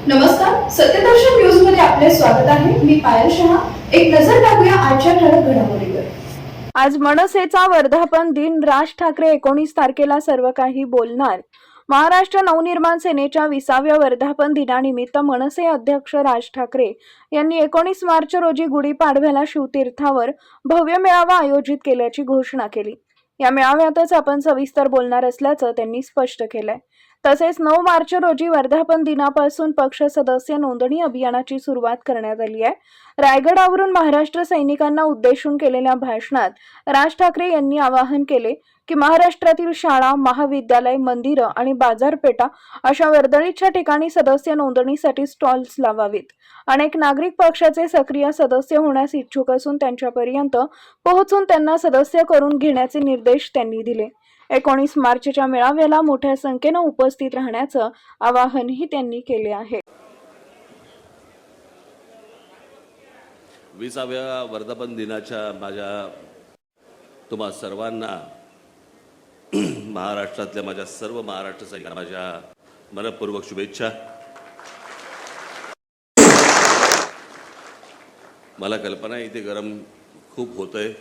नमस्कार, सत्यदर्शन न्यूज मध्ये आपले स्वागत आहे. मी पायल शहा. एक नजर टाकूया आजच्या ठळक घडामोडीवर. आज मनसेचा वर्धापन दिन. राज ठाकरे 19 तारखेला सर्व काही बोलणार. महाराष्ट्र नवनिर्माण सेनेच्या 20व्या वर्धापन दिनानिमित्त मनसे अध्यक्ष राज ठाकरे यांनी 19 मार्च रोजी गुढीपाडव्याला शिवतीर्थावर भव्य मेळावा आयोजित केल्याची घोषणा केली. या मेळाव्यातच आपण सविस्तर बोलणार असल्याचं त्यांनी स्पष्ट केलंय. तसेच 9 मार्च रोजी वर्धापन दिनापासून पक्ष सदस्य नोंदणी अभियानाची सुरुवात करण्यात आली आहे. रायगडावरून महाराष्ट्र सैनिकांना उद्देशून केलेल्या भाषणात राज ठाकरे यांनी आवाहन केले की महाराष्ट्रातील शाळा, महाविद्यालय, मंदिरं आणि बाजारपेठा अशा वर्दळीच्या ठिकाणी सदस्य नोंदणीसाठी स्टॉल्स लावावीत. अनेक नागरिक पक्षाचे सक्रिय सदस्य होण्यास इच्छुक असून त्यांच्यापर्यंत पोहोचून त्यांना सदस्य करून घेण्याचे निर्देश त्यांनी दिले. 19 मार्चच्या मेळाव्याला मोठ्या संख्येने उपस्थित राहण्याचं आवाहनही त्यांनी केले आहे. 20व्या वर्धापन दिनाच्या माझ्या तुम्हा सर्वांना महाराष्ट्रातल्या माझ्या सर्व महाराष्ट्र सैनिकांना माझ्या मनपूर्वक शुभेच्छा. मला कल्पना आहे इथे गरम खूप होतंय.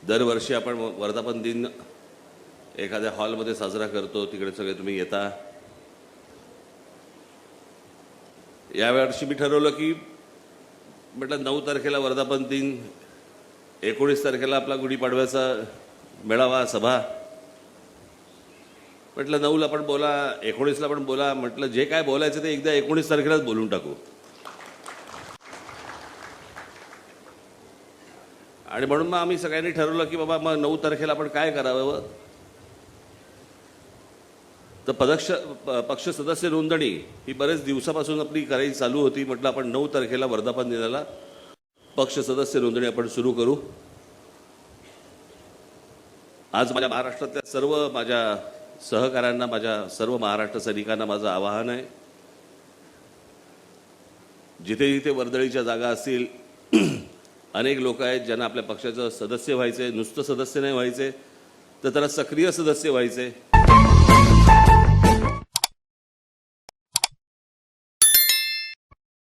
दरवर्षी आपण वर्धापन दिन एखाद्या हॉलमध्ये साजरा करतो, तिकडे सगळे तुम्ही येता. यावर्षी मी ठरवलं की म्हटलं 9 तारखेला वर्धापन दिन, 19 तारखेला आपला गुढीपाडव्याचा मेळावा सभा. म्हटलं 9ला पण बोला, 19ला पण बोला. म्हटलं जे काय बोलायचं ते एकदा 19 तारखेलाच बोलून टाकू. आणि म्हणून मग आम्ही सगळ्यांनी ठरवलं की बाबा मग 9 तारखेला आपण काय करावं. तर पक्ष सदस्य नोंदणी ही बरेच दिवसापासून आपली करायची चालू होती. म्हटलं आपण 9 तारखेला वर्धापन दिनाला पक्ष सदस्य नोंदणी आपण सुरू करू. आज माझ्या महाराष्ट्रातल्या सर्व माझ्या सहकाऱ्यांना, माझ्या सर्व महाराष्ट्र सैनिकांना माझं आवाहन आहे, जिथे जिथे वर्दळीच्या जागा असतील, अनेक लोक आहेत ज्यांना आपल्या पक्षाचं सदस्य व्हायचे, नुसतं सदस्य नाही व्हायचे तर त्याला सक्रिय सदस्य व्हायचे.